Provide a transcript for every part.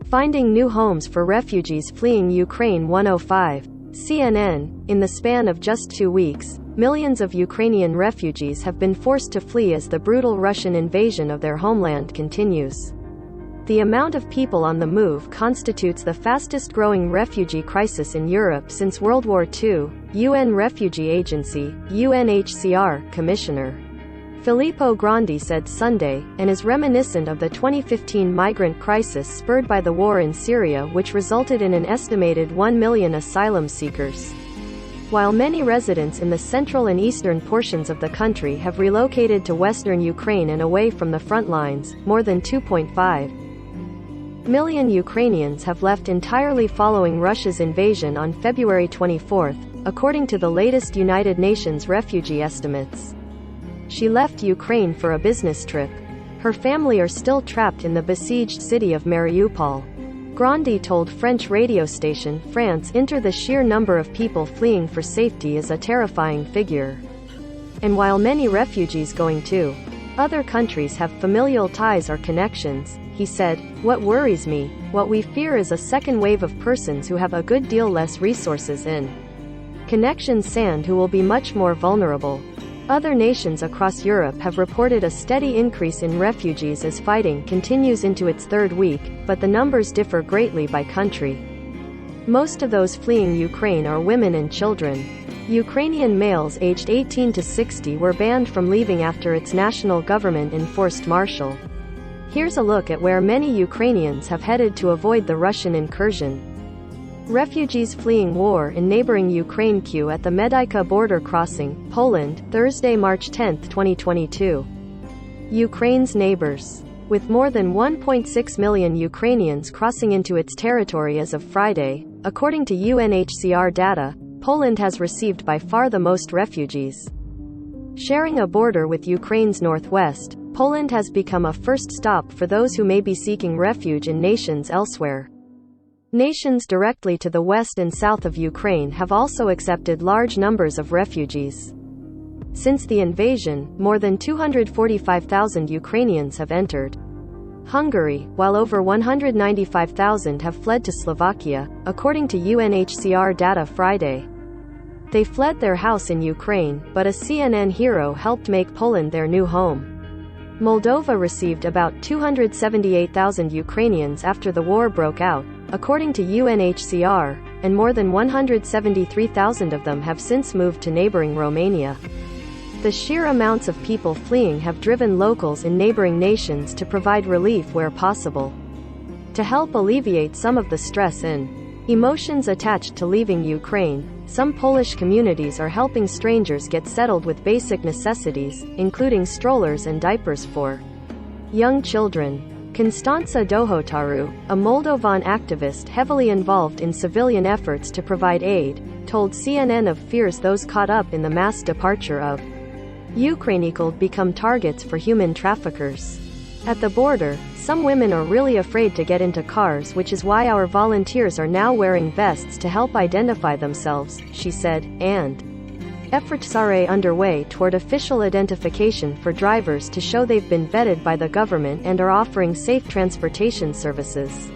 Finding new homes for refugees fleeing Ukraine. 105. CNN. In the span of just 2 weeks, millions of Ukrainian refugees have been forced to flee as the brutal Russian invasion of their homeland continues. The amount of people on the move constitutes the fastest-growing refugee crisis in Europe since World War II, UN Refugee Agency, UNHCR, Commissioner Filippo Grandi said Sunday, and is reminiscent of the 2015 migrant crisis spurred by the war in Syria, which resulted in an estimated 1 million asylum seekers. While many residents in the central and eastern portions of the country have relocated to western Ukraine and away from the front lines, more than 2.5 million Ukrainians have left entirely following Russia's invasion on February 24, according to the latest United Nations refugee estimates. She left Ukraine for a business trip. Her family are still trapped in the besieged city of Mariupol. Grandi told French radio station France Inter the sheer number of people fleeing for safety is a terrifying figure. And while many refugees going to other countries have familial ties or connections, he said, what worries me, what we fear is a second wave of persons who have a good deal less resources in connections and who will be much more vulnerable. Other nations across Europe have reported a steady increase in refugees as fighting continues into its third week, but the numbers differ greatly by country. Most of those fleeing Ukraine are women and children. Ukrainian males aged 18 to 60 were banned from leaving after its national government enforced martial. Here's a look at where many Ukrainians have headed to avoid the Russian incursion. Refugees fleeing war in neighboring Ukraine queue at the Medyka border crossing, Poland, Thursday, March 10, 2022. Ukraine's neighbors. With more than 1.6 million Ukrainians crossing into its territory as of Friday, according to UNHCR data, Poland has received by far the most refugees. Sharing a border with Ukraine's northwest, Poland has become a first stop for those who may be seeking refuge in nations elsewhere. Nations directly to the west and south of Ukraine have also accepted large numbers of refugees. Since the invasion, more than 245,000 Ukrainians have entered Hungary, while over 195,000 have fled to Slovakia, according to UNHCR data Friday. They fled their house in Ukraine, but a CNN hero helped make Poland their new home. Moldova received about 278,000 Ukrainians after the war broke out, according to UNHCR, and more than 173,000 of them have since moved to neighboring Romania. The sheer amounts of people fleeing have driven locals in neighboring nations to provide relief where possible. To help alleviate some of the stress and emotions attached to leaving Ukraine, some Polish communities are helping strangers get settled with basic necessities, including strollers and diapers for young children. Konstanza Dohotaru, a Moldovan activist heavily involved in civilian efforts to provide aid, told CNN of fears those caught up in the mass departure of Ukraine could become targets for human traffickers. At the border, some women are really afraid to get into cars, which is why our volunteers are now wearing vests to help identify themselves, she said, and efforts are underway toward official identification for drivers to show they've been vetted by the government and are offering safe transportation services.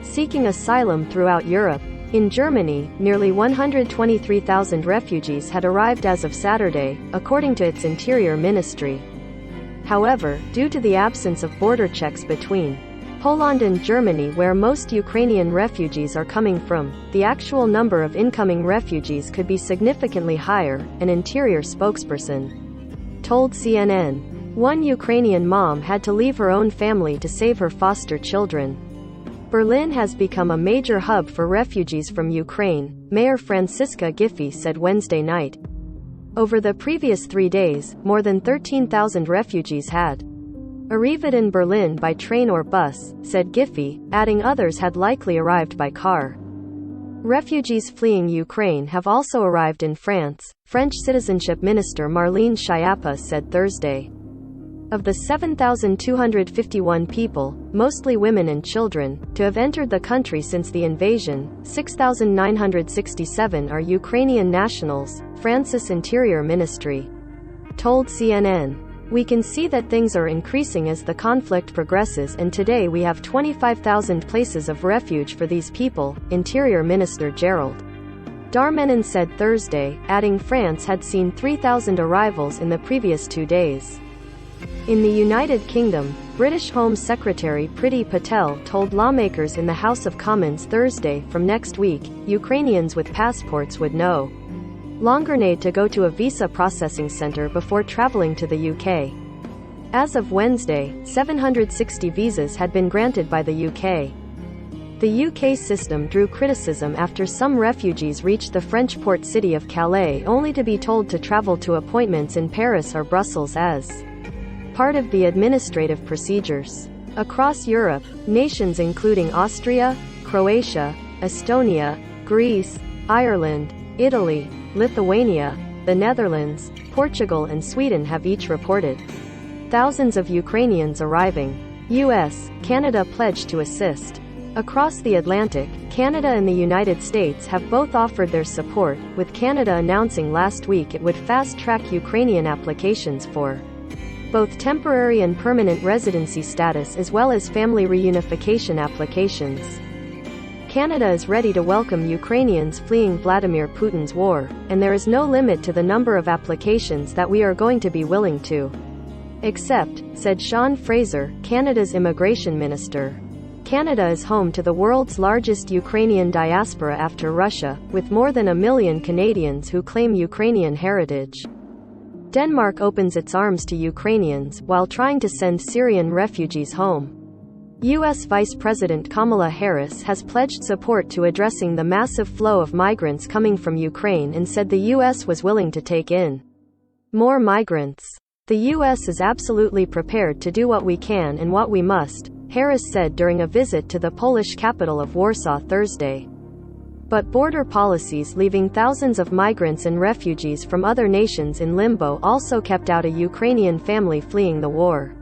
Seeking asylum throughout Europe. In Germany, nearly 123,000 refugees had arrived as of Saturday, according to its Interior Ministry. However, due to the absence of border checks between Poland and Germany, where most Ukrainian refugees are coming from, the actual number of incoming refugees could be significantly higher, an interior spokesperson told CNN. One Ukrainian mom had to leave her own family to save her foster children. Berlin has become a major hub for refugees from Ukraine, Mayor Franziska Giffey said Wednesday night. Over the previous 3 days, more than 13,000 refugees had arrived in Berlin by train or bus, said Giffey, adding others had likely arrived by car. Refugees fleeing Ukraine have also arrived in France, French Citizenship Minister Marlene Schiappa said Thursday. Of the 7,251 people, mostly women and children, to have entered the country since the invasion, 6,967 are Ukrainian nationals, France's Interior Ministry told CNN. We can see that things are increasing as the conflict progresses, and today we have 25,000 places of refuge for these people, Interior Minister Gerald Darmanin said Thursday, adding France had seen 3,000 arrivals in the previous 2 days. In the United Kingdom, British Home Secretary Priti Patel told lawmakers in the House of Commons Thursday from next week, Ukrainians with passports would no longer need to go to a visa processing center before traveling to the UK. As of Wednesday, 760 visas had been granted by the UK. The UK system drew criticism after some refugees reached the French port city of Calais only to be told to travel to appointments in Paris or Brussels as part of the administrative procedures. Across Europe, nations including Austria, Croatia, Estonia, Greece, Ireland, Italy, Lithuania, the Netherlands, Portugal and Sweden have each reported thousands of Ukrainians arriving. US, Canada pledged to assist. Across the Atlantic, Canada and the United States have both offered their support, with Canada announcing last week it would fast-track Ukrainian applications for both temporary and permanent residency status as well as family reunification applications. Canada is ready to welcome Ukrainians fleeing Vladimir Putin's war, and there is no limit to the number of applications that we are going to be willing to accept, said Sean Fraser, Canada's immigration minister. Canada is home to the world's largest Ukrainian diaspora after Russia, with more than 1 million Canadians who claim Ukrainian heritage. Denmark opens its arms to Ukrainians, while trying to send Syrian refugees home. U.S. Vice President Kamala Harris has pledged support to addressing the massive flow of migrants coming from Ukraine and said the U.S. was willing to take in more migrants. The U.S. is absolutely prepared to do what we can and what we must, Harris said during a visit to the Polish capital of Warsaw Thursday. But border policies leaving thousands of migrants and refugees from other nations in limbo also kept out a Ukrainian family fleeing the war.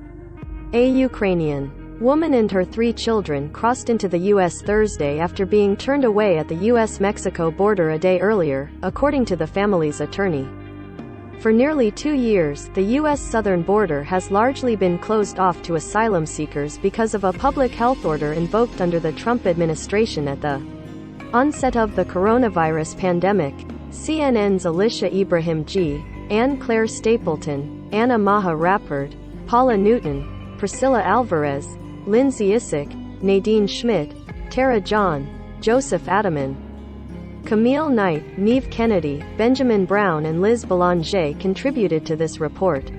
A Ukrainian woman and her 3 children crossed into the U.S. Thursday after being turned away at the U.S.-Mexico border a day earlier, according to the family's attorney. For nearly 2 years, the U.S. southern border has largely been closed off to asylum seekers because of a public health order invoked under the Trump administration at the onset of the coronavirus pandemic. CNN's Alicia Ibrahim G., Anne Claire Stapleton, Anna Maha Rappard, Paula Newton, Priscilla Alvarez, Lindsay Isick, Nadine Schmidt, Tara John, Joseph Adaman, Camille Knight, Neve Kennedy, Benjamin Brown and Liz Belanger contributed to this report.